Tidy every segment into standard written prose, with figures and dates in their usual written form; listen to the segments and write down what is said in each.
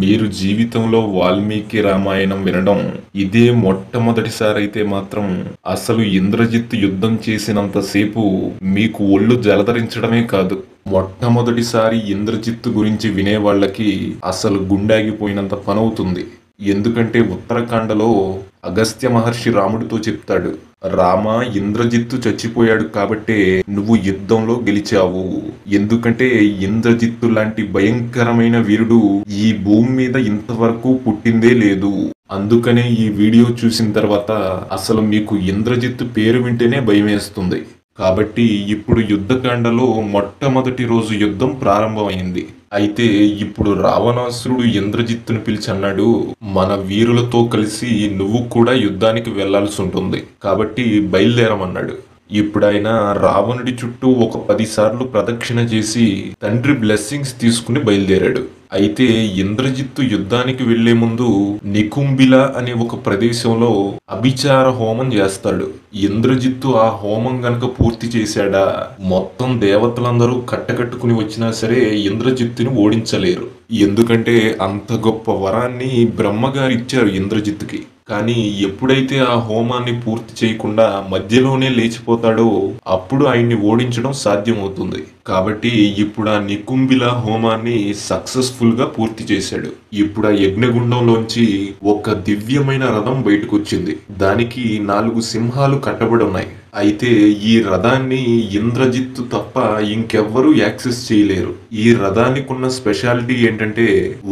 మీరు జీవితంలో వాల్మీకి రామాయణం వినడం ఇదే మొట్టమొదటిసారి అయితే మాత్రం అసలు ఇంద్రజిత్తు యుద్ధం చేసినంతసేపు మీకు ఒళ్ళు జలధరించడమే కాదు, మొట్టమొదటిసారి ఇంద్రజిత్తు గురించి వినే వాళ్ళకి అసలు గుండాగిపోయినంత పనవుతుంది. ఎందుకంటే ఉత్తరాఖండలో అగస్త్య మహర్షి రాముడితో చెప్తాడు, రామా, ఇంద్రజిత్తు చచ్చిపోయాడు కాబట్టే నువ్వు యుద్ధంలో గెలిచావు. ఎందుకంటే ఇంద్రజిత్తు లాంటి భయంకరమైన వీరుడు ఈ భూమి మీద ఇంతవరకు పుట్టిందే లేదు. అందుకనే ఈ వీడియో చూసిన తర్వాత అసలు మీకు ఇంద్రజిత్తు పేరు వింటేనే భయమేస్తుంది. కాబట్టి ఇప్పుడు యుద్ధకాండలో మొట్టమొదటి రోజు యుద్ధం ప్రారంభమైంది. అయితే ఇప్పుడు రావణాసురుడు ఇంద్రజిత్తును పిలిచి అన్నాడు, మన వీరులతో కలిసి నువ్వు కూడా యుద్ధానికి వెళ్లాల్సి ఉంటుంది, కాబట్టి బయలుదేరమన్నాడు. ఇప్పుడైనా రావణుడి చుట్టూ ఒక 10 సార్లు ప్రదక్షిణ చేసి తండ్రి బ్లెస్సింగ్స్ తీసుకుని బయలుదేరాడు. అయితే ఇంద్రజిత్తు యుద్ధానికి వెళ్లే ముందు నికుంభిల అనే ఒక ప్రదేశంలో అభిచార హోమం చేస్తాడు. ఇంద్రజిత్తు ఆ హోమం గనక పూర్తి చేశాడా మొత్తం దేవతలందరూ కట్టకట్టుకుని వచ్చినా సరే ఇంద్రజిత్తుని ఓడించలేరు. ఎందుకంటే అంత గొప్ప వరాన్ని బ్రహ్మగారు ఇచ్చారు ఇంద్రజిత్తుకి. కానీ ఎప్పుడైతే ఆ హోమాన్ని పూర్తి చేయకుండా మధ్యలోనే లేచిపోతాడో అప్పుడు ఆయన్ని ఓడించడం సాధ్యమవుతుంది. కాబట్టి ఇప్పుడు ఆ నికుంభిల హోమాన్ని సక్సెస్ఫుల్ గా పూర్తి చేశాడు. ఇప్పుడు ఆ యజ్ఞగుండంలోంచి ఒక దివ్యమైన రథం బయటకు వచ్చింది. దానికి 4 సింహాలు కట్టబడి ఉన్నాయి. అయితే ఈ రథాన్ని ఇంద్రజిత్తు తప్ప ఇంకెవ్వరూ యాక్సెస్ చేయలేరు. ఈ రథానికి ఉన్న స్పెషాలిటీ ఏంటంటే,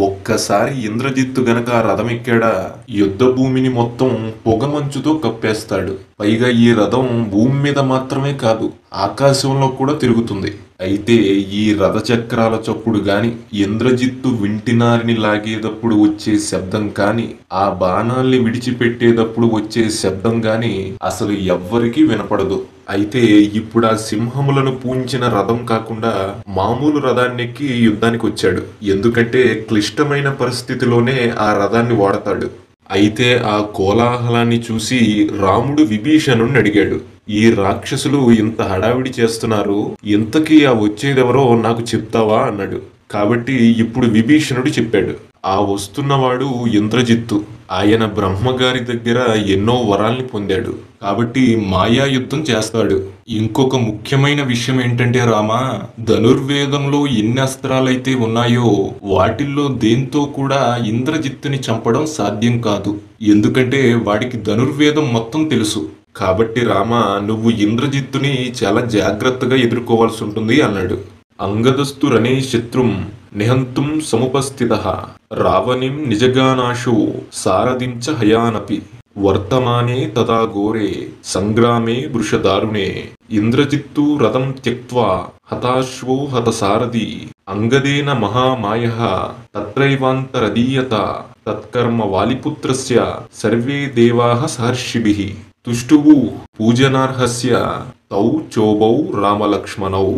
ఒక్కసారి ఇంద్రజిత్తు గనక ఆ రథం ఎక్కాడా యుద్ధ భూమిని మొత్తం పొగమంచుతో కప్పేస్తాడు. పైగా ఈ రథం భూమి మీద మాత్రమే కాదు, ఆకాశంలో కూడా తిరుగుతుంది. అయితే ఈ రథచక్రాల చప్పుడు గాని, ఇంద్రజిత్తు వింటినారిని లాగేటప్పుడు వచ్చే శబ్దం కాని, ఆ బాణాల్ని విడిచిపెట్టేటప్పుడు వచ్చే శబ్దం గాని అసలు ఎవ్వరికీ వినపడదు. అయితే ఇప్పుడు ఆ సింహములను పూంచిన రథం కాకుండా మామూలు రథాన్నెక్కి యుద్ధానికి వచ్చాడు. ఎందుకంటే క్లిష్టమైన పరిస్థితిలోనే ఆ రథాన్ని వాడతాడు. అయితే ఆ కోలాహలాన్ని చూసి రాముడు విభీషణుడిని అడిగాడు, ఈ రాక్షసులు ఇంత హడావిడి చేస్తున్నారు, ఇంతకీ ఆ వచ్చేదెవరో నాకు చెప్తావా అన్నాడు. కాబట్టి ఇప్పుడు విభీషణుడు చెప్పాడు, ఆ వస్తున్నవాడు ఇంద్రజిత్తు. ఆయన బ్రహ్మగారి దగ్గర ఎన్నో వరాల్ని పొందాడు, కాబట్టి మాయా యుద్ధం చేస్తాడు. ఇంకొక ముఖ్యమైన విషయం ఏంటంటే రామా, ధనుర్వేదంలో ఎన్ని అస్త్రాలైతే ఉన్నాయో వాటిల్లో దేంతో కూడా ఇంద్రజిత్తుని చంపడం సాధ్యం కాదు. ఎందుకంటే వాడికి ధనుర్వేదం మొత్తం తెలుసు. కాబట్టి రామా, నువ్వు ఇంద్రజిత్తుని చాలా జాగ్రత్తగా ఎదుర్కోవాల్సి ఉంటుంది అన్నాడు. అంగదస్తు రణే శత్రుం నిహంతుం సముపస్థితః రావణిం నిజగానాశో సారథించ హయానపి వర్తమానే తదా ఘోరే సంగ్రామే వృషదారుణే ఇంద్రజిత్తు రథం త్యక్త్వా హతాశ్వో హతసారథి అంగదేన మహామాయః తత్రైవాంతరదీయత తత్కర్మ వాలిపుత్రస్య సర్వే దేవాః సహర్షిభిః తుష్టువు పూజనార్హస్య తౌ చోబౌ రామలక్ష్మణౌ.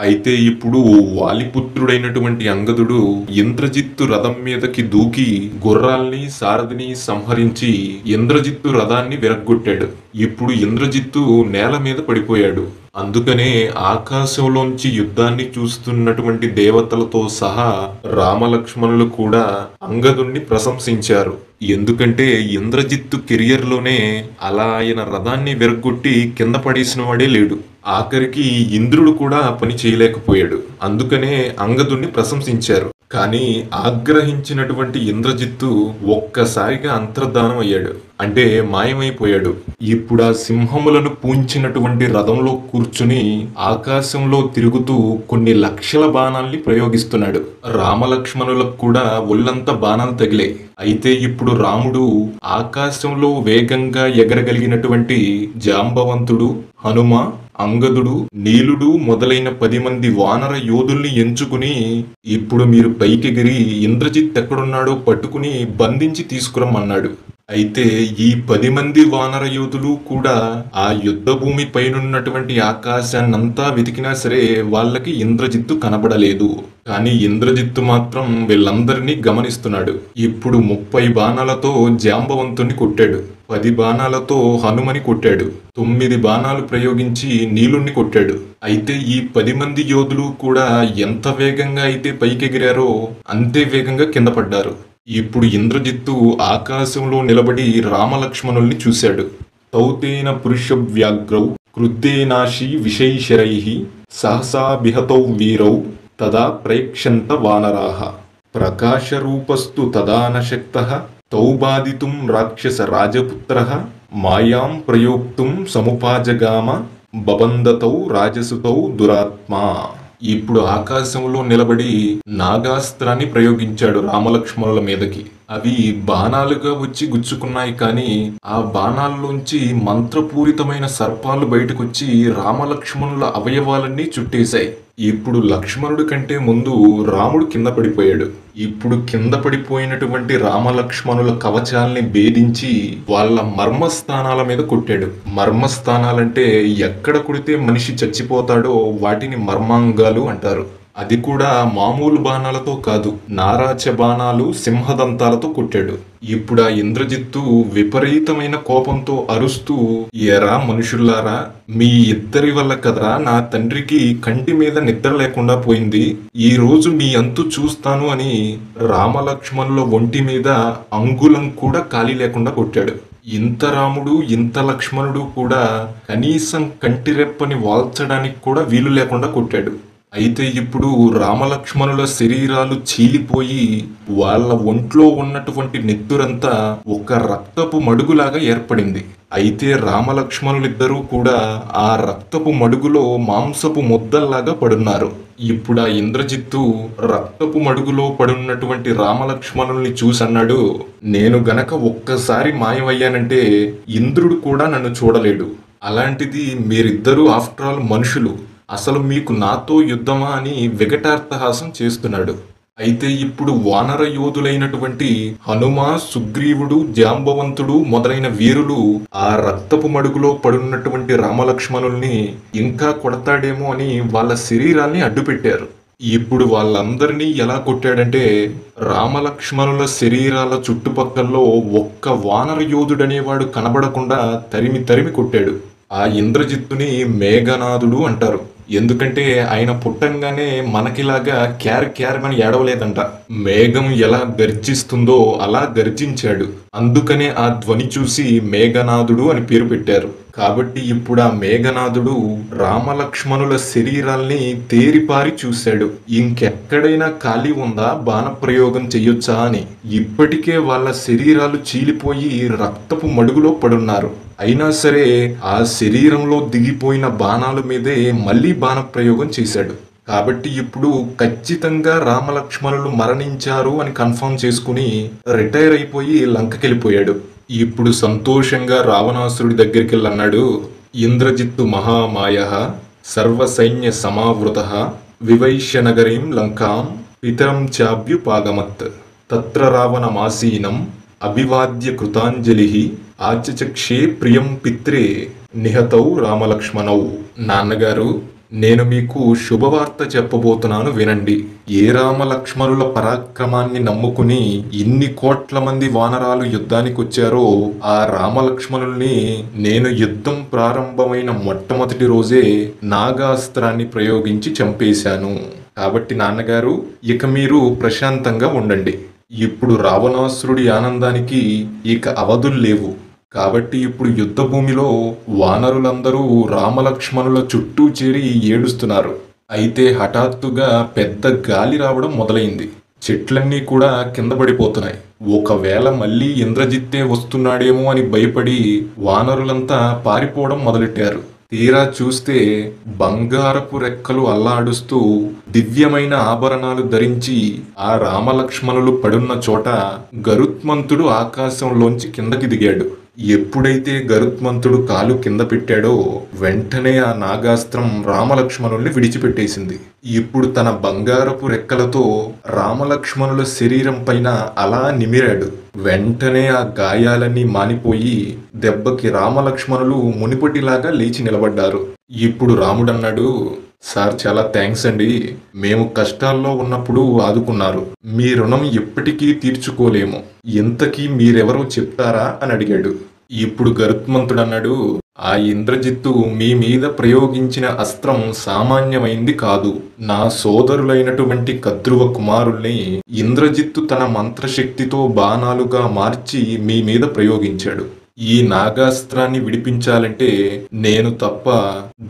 అయితే ఇప్పుడు వాలిపుత్రుడైనటువంటి అంగదుడు ఇంద్రజిత్తు రథం మీదకి దూకి గుర్రాల్ని సారథిని సంహరించి ఇంద్రజిత్తు రథాన్ని విరగ్గొట్టాడు. ఇప్పుడు ఇంద్రజిత్తు నేల మీద పడిపోయాడు. అందుకనే ఆకాశంలోంచి యుద్ధాన్ని చూస్తున్నటువంటి దేవతలతో సహా రామలక్ష్మణులు కూడా అంగదుణ్ణి ప్రశంసించారు. ఎందుకంటే ఇంద్రజిత్తు కెరియర్లోనే అలా ఆయన రథాన్ని విరగ్గొట్టి కింద పడేసిన వాడే లేడు. ఆఖరికి ఇంద్రుడు కూడా పని చేయలేకపోయాడు. అందుకనే అంగదుణ్ణి ప్రశంసించారు. కానీ ఆగ్రహించినటువంటి ఇంద్రజిత్తు ఒక్కసారిగా అంతర్ధానం అయ్యాడు, అంటే మాయమైపోయాడు. ఇప్పుడు ఆ సింహములను పూంచినటువంటి రథంలో కూర్చుని ఆకాశంలో తిరుగుతూ కొన్ని లక్షల బాణాల్ని ప్రయోగిస్తున్నాడు. రామలక్ష్మణులకు కూడా ఒళ్ళంతా బాణాలు తగిలాయి. అయితే ఇప్పుడు రాముడు ఆకాశంలో వేగంగా ఎగరగలిగినటువంటి జాంబవంతుడు, హనుమ, అంగదుడు, నీలుడు మొదలైన 10 మంది వానర యోధుల్ని ఎంచుకుని ఇప్పుడు మీరు పైకెగిరి ఇంద్రజిత్ ఎక్కడున్నాడో పట్టుకుని బంధించి తీసుకురమ్మన్నాడు. అయితే ఈ 10 మంది వానర యోధులు కూడా ఆ యుద్ధ భూమి పైనున్నటువంటి ఆకాశాన్నంతా వెతికినా సరే వాళ్ళకి ఇంద్రజిత్తు కనబడలేదు. కానీ ఇంద్రజిత్తు మాత్రం వీళ్ళందరినీ గమనిస్తున్నాడు. ఇప్పుడు 30 బాణాలతో జాంబవంతుణ్ణి కొట్టాడు, 10 బాణాలతో హనుమని కొట్టాడు, 9 బాణాలు ప్రయోగించి నీలుణ్ణి కొట్టాడు. అయితే ఈ 10 మంది యోధులు కూడా ఎంత వేగంగా అయితే పైకెగిరారో అంతే వేగంగా కింద పడ్డారు. ఇప్పుడు ఇంద్రజిత్తు ఆకాశంలో నిలబడి రామలక్ష్మణుల్ని చూశాడు. తౌతేన పురుష వ్యాఘ్రౌ క్రుద్ధేనాశి విషైశరైః సహసా బిహతౌ వీరౌ తదా ప్రేక్షంత వానరాః ప్రకాశరూపస్తు తదా న శక్తః తౌ బాధితుం రాక్షస రాజపుత్రః మాయాం ప్రయోక్తుం సముపాజగామ బబందతౌ రాజసుతౌ దురాత్మా. ఇప్పుడు ఆకాశంలో నిలబడి నాగాస్త్రాన్ని ప్రయోగించాడు రామలక్ష్మణుల మీదకి. అవి బాణాలుగా వచ్చి గుచ్చుకున్నాయి, కానీ ఆ బాణాల్లోంచి మంత్రపూరితమైన సర్పాలు బయటకొచ్చి రామలక్ష్మణుల అవయవాలన్నీ చుట్టేశాయి. ఇప్పుడు లక్ష్మణుడి కంటే ముందు రాముడు కింద పడిపోయాడు. ఇప్పుడు కింద పడిపోయినటువంటి రామలక్ష్మణుల కవచాల్ని భేదించి వాళ్ళ మర్మస్థానాల మీద కొట్టాడు. మర్మస్థానాలంటే ఎక్కడ కొడితే మనిషి చచ్చిపోతాడో వాటిని మర్మాంగాలు అంటారు. అది కూడా మామూలు బాణాలతో కాదు, నారాచ బాణాలు, సింహదంతాలతో కొట్టాడు. ఇప్పుడు ఆ ఇంద్రజిత్తు విపరీతమైన కోపంతో అరుస్తూ, ఎరా మనుషుల్లారా, మీ ఇద్దరి వల్ల కదరా నా తండ్రికి కంటి మీద నిద్ర లేకుండా పోయింది, ఈ రోజు మీ అంతు చూస్తాను అని రామలక్ష్మణుల ఒంటి మీద అంగుళం కూడా ఖాళీ లేకుండా కొట్టాడు. ఇంత రాముడు ఇంత లక్ష్మణుడు కూడా కనీసం కంటిరెప్పని వాల్చడానికి కూడా వీలు లేకుండా కొట్టాడు. అయితే ఇప్పుడు రామలక్ష్మణుల శరీరాలు చీలిపోయి వాళ్ళ ఒంట్లో ఉన్నటువంటి నెత్తురంతా ఒక రక్తపు మడుగులాగా ఏర్పడింది. అయితే రామలక్ష్మణులిద్దరూ కూడా ఆ రక్తపు మడుగులో మాంసపు ముద్దల్లాగా పడున్నారు. ఇప్పుడు ఆ ఇంద్రజిత్తు రక్తపు మడుగులో పడున్నటువంటి రామలక్ష్మణుల్ని చూసన్నాడు, నేను గనక ఒక్కసారి మాయమయ్యానంటే ఇంద్రుడు కూడా నన్ను చూడలేడు. అలాంటిది మీరిద్దరూ ఆఫ్టర్ ఆల్ మనుషులు, అసలు మీకు నాతో యుద్ధమా అని వికటార్థహాసం చేస్తున్నాడు. అయితే ఇప్పుడు వానర యోధులైనటువంటి హనుమ, సుగ్రీవుడు, జాంబవంతుడు మొదలైన వీరులు ఆ రక్తపు మడుగులో పడున్నటువంటి రామలక్ష్మణుల్ని ఇంకా కొడతాడేమో అని వాళ్ళ శరీరాల్ని అడ్డుపెట్టారు. ఇప్పుడు వాళ్ళందరినీ ఎలా కొట్టాడంటే రామలక్ష్మణుల శరీరాల చుట్టుపక్కల్లో ఒక్క వానర యోధుడనేవాడు కనబడకుండా తరిమి తరిమి కొట్టాడు. ఆ ఇంద్రజిత్తుని మేఘనాథుడు అంటారు. ఎందుకంటే ఆయన పుట్టంగానే మనకిలాగా క్యార్ క్యార్ అని ఏడవలేదంట. మేఘం ఎలా గర్జిస్తుందో అలా గర్జించాడు. అందుకనే ఆ ధ్వని చూసి మేఘనాథుడు అని పేరు పెట్టారు. కాబట్టి ఇప్పుడు ఆ మేఘనాథుడు రామలక్ష్మణుల శరీరాల్ని తేరిపారి చూశాడు. ఇంకెక్కడైనా ఖాళీ ఉందా బాణప్రయోగం చెయ్యొచ్చా అని. ఇప్పటికే వాళ్ళ శరీరాలు చీలిపోయి రక్తపు మడుగులో పడున్నారు. అయినా సరే ఆ శరీరంలో దిగిపోయిన బాణాల మీదే మళ్ళీ బాణప్రయోగం చేశాడు. కాబట్టి ఇప్పుడు ఖచ్చితంగా రామలక్ష్మణులు మరణించారు అని కన్ఫర్మ్ చేసుకుని రిటైర్ అయిపోయి లంకకెళ్ళిపోయాడు. ఇప్పుడు సంతోషంగా రావణాసురుడి దగ్గరికి వెళ్ళన్నాడు, ఇంద్రజిత్తు మహామాయః సర్వసైన్య సమావృతః వివైశ్య నగరీం లంకాం పితరం చాభ్యుపాగమత్ తత్ర రావణమాసీనం అభివాద్య కృతాంజలిః ఆచచక్షే ప్రియం పిత్రే నిహతౌ రామలక్ష్మణౌ. నాన్నగారు, నేను మీకు శుభవార్త చెప్పబోతున్నాను, వినండి. ఏ రామలక్ష్మణుల పరాక్రమాన్ని నమ్ముకుని ఇన్ని కోట్ల మంది వానరాలు యుద్ధానికి వచ్చారో ఆ రామలక్ష్మణుల్ని నేను యుద్ధం ప్రారంభమైన మొట్టమొదటి రోజే నాగాస్త్రాన్ని ప్రయోగించి చంపేశాను. కాబట్టి నాన్నగారు, ఇక మీరు ప్రశాంతంగా ఉండండి. ఇప్పుడు రావణాసురుడి ఆనందానికి ఇక అవధులు లేవు. కాబట్టి ఇప్పుడు యుద్ధ భూమిలో వానరులందరూ రామలక్ష్మణుల చుట్టూ చేరి ఏడుస్తున్నారు. అయితే హఠాత్తుగా పెద్ద గాలి రావడం మొదలైంది. చెట్లన్నీ కూడా కింద పడిపోతున్నాయి. ఒకవేళ మళ్ళీ ఇంద్రజిత్తే వస్తున్నాడేమో అని భయపడి వానరులంతా పారిపోవడం మొదలెట్టారు. తీరా చూస్తే బంగారపు రెక్కలు అల్లాడుస్తూ దివ్యమైన ఆభరణాలు ధరించి ఆ రామలక్ష్మణులు పడున్న చోట గరుత్మంతుడు ఆకాశంలోంచి కిందకి దిగాడు. ఎప్పుడైతే గరుత్మంతుడు కాలు కింద పెట్టాడో వెంటనే ఆ నాగాస్త్రం రామలక్ష్మణుల్ని విడిచిపెట్టేసింది. ఇప్పుడు తన బంగారపు రెక్కలతో రామలక్ష్మణుల శరీరం పైన అలా నిమిరాడు. వెంటనే ఆ గాయాలన్నీ మానిపోయి దెబ్బకి రామలక్ష్మణులు మునిపటిలాగా లేచి నిలబడ్డారు. ఇప్పుడు రాముడన్నాడు, సార్, చాలా థ్యాంక్స్ అండి. మేము కష్టాల్లో ఉన్నప్పుడు ఆదుకున్నారు. మీ రుణం ఎప్పటికీ తీర్చుకోలేము. ఇంతకీ మీరెవరో చెప్తారా అని అడిగాడు. ఇప్పుడు గరుత్మంతుడు అన్నాడు, ఆ ఇంద్రజిత్తు మీ మీద ప్రయోగించిన అస్త్రం సామాన్యమైంది కాదు. నా సోదరులైనటువంటి కద్రువ కుమారుల్ని ఇంద్రజిత్తు తన మంత్రశక్తితో బాణాలుగా మార్చి మీ మీద ప్రయోగించాడు. ఈ నాగాస్త్రాన్ని విడిపించాలంటే నేను తప్ప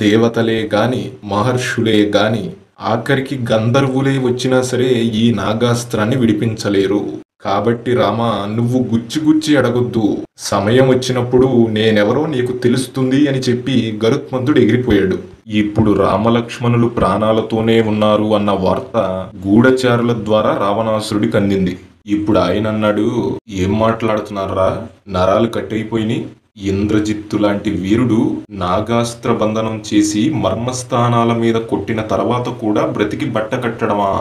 దేవతలే గాని, మహర్షులే గాని, ఆఖరికి గంధర్వులే వచ్చినా సరే ఈ నాగాస్త్రాన్ని విడిపించలేరు. కాబట్టి రామా, నువ్వు గుచ్చి అడగొద్దు. సమయం వచ్చినప్పుడు నేనెవరో నీకు తెలుస్తుంది అని చెప్పి గరుత్మంతుడు ఎగిరిపోయాడు. ఇప్పుడు రామలక్ష్మణులు ప్రాణాలతోనే ఉన్నారు అన్న వార్త గూఢచారుల ద్వారా రావణాసురుడికి అందింది. ఇప్పుడు ఆయన అన్నాడు, ఏం మాట్లాడుతున్నారా, నరాలు కట్టయిపోయినాయి. ఇంద్రజిత్తు లాంటి వీరుడు నాగాస్త్ర బంధనం చేసి మర్మస్థానాల మీద కొట్టిన తర్వాత కూడా బ్రతికి బట్ట కట్టడమా?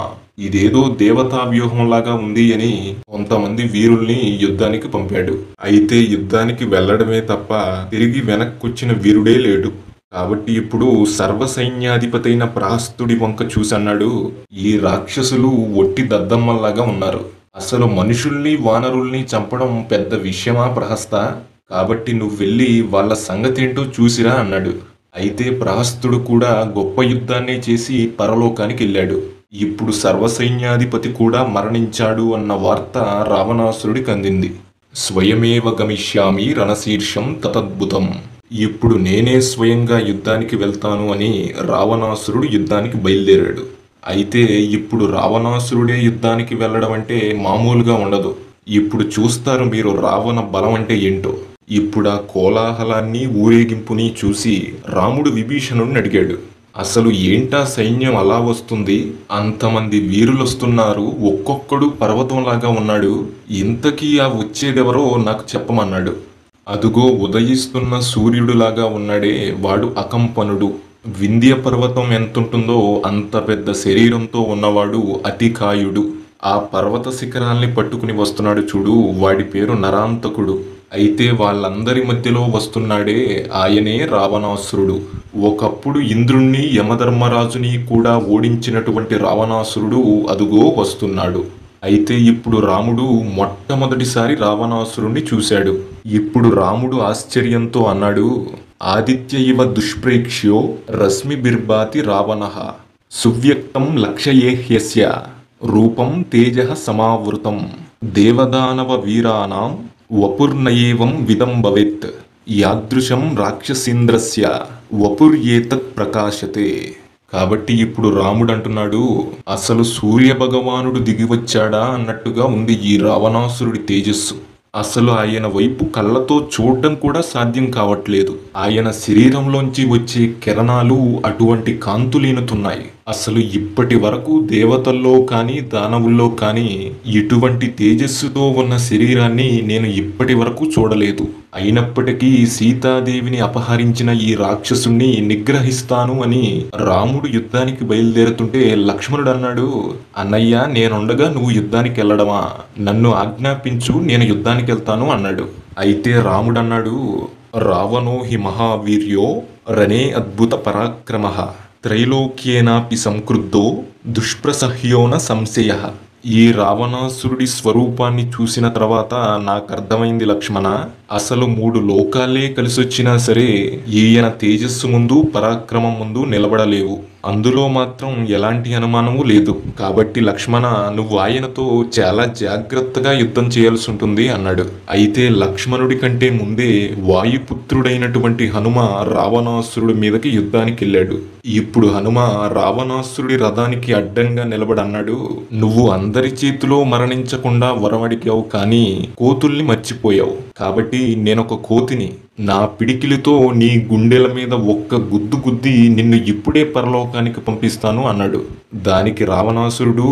ఇదేదో దేవతా వ్యూహంలాగా ఉంది అని కొంతమంది వీరుల్ని యుద్ధానికి పంపాడు. అయితే యుద్ధానికి వెళ్లడమే తప్ప తిరిగి వెనక్కొచ్చిన వీరుడే లేడు. కాబట్టి ఇప్పుడు సర్వసైన్యాధిపతి అయిన ప్రహస్తుడి వంక చూసన్నాడు, ఈ రాక్షసులు ఒట్టి దద్దమ్మల్లాగా ఉన్నారు. అసలు మనుషుల్ని వానరుల్ని చంపడం పెద్ద విషయమా ప్రహస్త? కాబట్టి నువ్వు వెళ్ళి వాళ్ళ సంగతేంటో చూసిరా అన్నాడు. అయితే ప్రహస్తుడు కూడా గొప్ప యుద్ధాన్నే చేసి పరలోకానికి వెళ్ళాడు. ఇప్పుడు సర్వసైన్యాధిపతి కూడా మరణించాడు అన్న వార్త రావణాసురుడికి అందింది. స్వయమేవ గమిష్యామి రణశీర్షం తతద్భుతం. ఇప్పుడు నేనే స్వయంగా యుద్ధానికి వెళ్తాను అని రావణాసురుడు యుద్ధానికి బయలుదేరాడు. అయితే ఇప్పుడు రావణాసురుడే యుద్ధానికి వెళ్ళడం అంటే మామూలుగా ఉండదు. ఇప్పుడు చూస్తారు మీరు రావణ బలం అంటే ఏంటో. ఇప్పుడు ఆ కోలాహలాన్ని ఊరేగింపుని చూసి రాముడు విభీషణుడిని అడిగాడు, అసలు ఏంటా సైన్యం అలా వస్తుంది? అంతమంది వీరులు వస్తున్నారు, ఒక్కొక్కడు పర్వతంలాగా ఉన్నాడు. ఇంతకీ ఆ వచ్చేదెవరో నాకు చెప్పమన్నాడు. అదుగో ఉదయిస్తున్న సూర్యుడులాగా ఉన్నాడే, వాడు అకంపనుడు. వింధ్య పర్వతం ఎంతుంటుందో అంత పెద్ద శరీరంతో ఉన్నవాడు అతికాయుడు. ఆ పర్వత శిఖరాల్ని పట్టుకుని వస్తున్నాడు చూడు, వాడి పేరు నరాంతకుడు. అయితే వాళ్ళందరి మధ్యలో వస్తున్నాడే, ఆయనే రావణాసురుడు. ఒకప్పుడు ఇంద్రుణ్ణి యమధర్మరాజుని కూడా ఓడించినటువంటి రావణాసురుడు అదుగో వస్తున్నాడు. అయితే ఇప్పుడు రాముడు మొట్టమొదటిసారి రావణాసురుణ్ణి చూశాడు. ఇప్పుడు రాముడు ఆశ్చర్యంతో అన్నాడు, ఆదిత్య ఇవ దుష్ప్రేక్ష్యో రశ్మి బిర్బాతి రావణః సువ్యక్తం లక్షయేహ్యస్య రూపం తేజ సమావృతం దేవదానవ వీరానాం వపుర్నయేవం విదం భవేత్ యాదృశం రాక్షసేంద్రస్య వపుర్యేతత్ ప్రకాశతే. కాబట్టి ఇప్పుడు రాముడు అంటున్నాడు, అసలు సూర్య భగవానుడు దిగివచ్చాడా అన్నట్టుగా ఉంది ఈ రావణాసురుడి తేజస్సు. అసలు ఆయన వైపు కళ్ళతో చూడడం కూడా సాధ్యం కావట్లేదు. ఆయన శరీరంలోంచి వచ్చే కిరణాలు అటువంటి కాంతులీనుతున్నాయి. అసలు ఇప్పటి వరకు దేవతల్లో కానీ దానవుల్లో కానీ ఇటువంటి తేజస్సుతో ఉన్న శరీరాన్ని నేను ఇప్పటి వరకు చూడలేదు. అయినప్పటికీ సీతాదేవిని అపహరించిన ఈ రాక్షసుణ్ణి నిగ్రహిస్తాను అని రాముడు యుద్ధానికి బయలుదేరుతుంటే లక్ష్మణుడు అన్నాడు, అన్నయ్య నేనుండగా నువ్వు యుద్ధానికి వెళ్ళడమా? నన్ను ఆజ్ఞాపించు, నేను యుద్ధానికి వెళ్తాను అన్నాడు. అయితే రాముడు అన్నాడు, రావణో హి మహావీర్యో రణే అద్భుత పరాక్రమః త్రైలోక్యేనాపి సంక్రుద్ధో దుష్ప్రసహ్యో న సంశయః. ఈ రావణాసురుడి స్వరూపాన్ని చూసిన తర్వాత నాకు అర్థమైంది లక్ష్మణ, అసలు 3 లోకాలే కలిసొచ్చినా సరే ఈయన తేజస్సు ముందు పరాక్రమం ముందు నిలబడలేవు. అందులో మాత్రం ఎలాంటి అనుమానము లేదు. కాబట్టి లక్ష్మణ, నువ్వు ఆయనతో చాలా జాగ్రత్తగా యుద్ధం చేయాల్సి ఉంటుంది అన్నాడు. అయితే లక్ష్మణుడి కంటే ముందే వాయుపుత్రుడైనటువంటి హనుమ రావణాసురుడి మీదకి యుద్ధానికి వెళ్ళాడు. ఇప్పుడు హనుమ రావణాసురుడి రథానికి అడ్డంగా నిలబడన్నాడు, నువ్వు అందరి చేతిలో మరణించకుండా వరమడిగావు, కానీ కోతుల్ని మర్చిపోయావు. కాబట్టి నేనొక కోతిని, నా పిడికిలితో నీ గుండెల మీద ఒక్క గుద్దు గుద్ది నిన్ను ఇప్పుడే పరలోకానికి పంపిస్తాను అన్నాడు. దానికి రావణాసురుడు,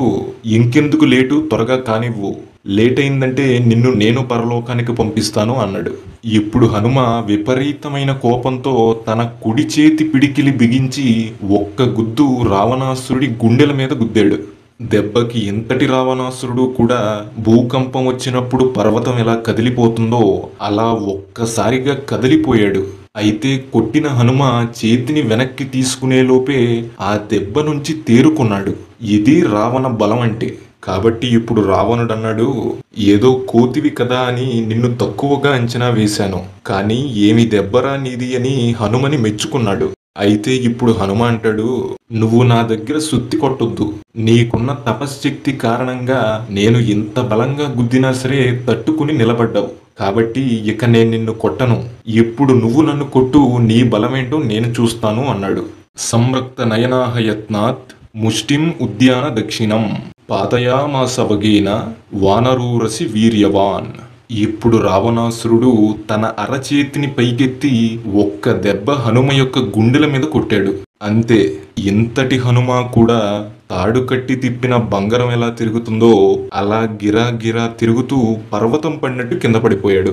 ఇంకెందుకు లేటు, త్వరగా కానివ్వు, లేట్ అయిందంటే నిన్ను నేను పరలోకానికి పంపిస్తాను అన్నాడు. ఇప్పుడు హనుమ విపరీతమైన కోపంతో తన కుడి చేతి పిడికిలి బిగించి ఒక్క గుద్దు రావణాసురుడి గుండెల మీద గుద్దాడు. దెబ్బకి ఇంతటి రావణాసురుడు కూడా భూకంపం వచ్చినప్పుడు పర్వతం ఎలా కదిలిపోతుందో అలా ఒక్కసారిగా కదిలిపోయాడు. అయితే కొట్టిన హనుమ చేతిని వెనక్కి తీసుకునే లోపే ఆ దెబ్బ నుంచి తేరుకున్నాడు. ఇది రావణ బలం అంటే. కాబట్టి ఇప్పుడు రావణుడు అన్నాడు, ఏదో కోతివి కదా అని నిన్ను తక్కువగా అంచనా వేశాను, కానీ ఏమి దెబ్బరా నీది అని హనుమని మెచ్చుకున్నాడు. అయితే ఇప్పుడు హనుమ అంటాడు, నువ్వు నా దగ్గర సుత్తి కొట్టొద్దు. నీకున్న తపశ్శక్తి కారణంగా నేను ఇంత బలంగా గుద్దినా సరే తట్టుకుని నిలబడ్డావు. కాబట్టి ఇక నేను నిన్ను కొట్టను. ఎప్పుడు నువ్వు నన్ను కొట్టు, నీ బలమేంటో నేను చూస్తాను అన్నాడు. సంరక్త నయనాహ యత్నాత్ ముష్టిం ఉద్యాన దక్షిణం పాతయామాసవగేన వానరూరసి వీర్యవాన్. ఇప్పుడు రావణాసురుడు తన అరచేతిని పైకెత్తి ఒక్క దెబ్బ హనుమ యొక్క గుండెల మీద కొట్టాడు. అంతే. ఇంతటి హనుమ కూడా తాడు కట్టి తిప్పిన బంగారం ఎలా తిరుగుతుందో అలా గిరా గిరా తిరుగుతూ పర్వతం పడినట్టు కింద పడిపోయాడు.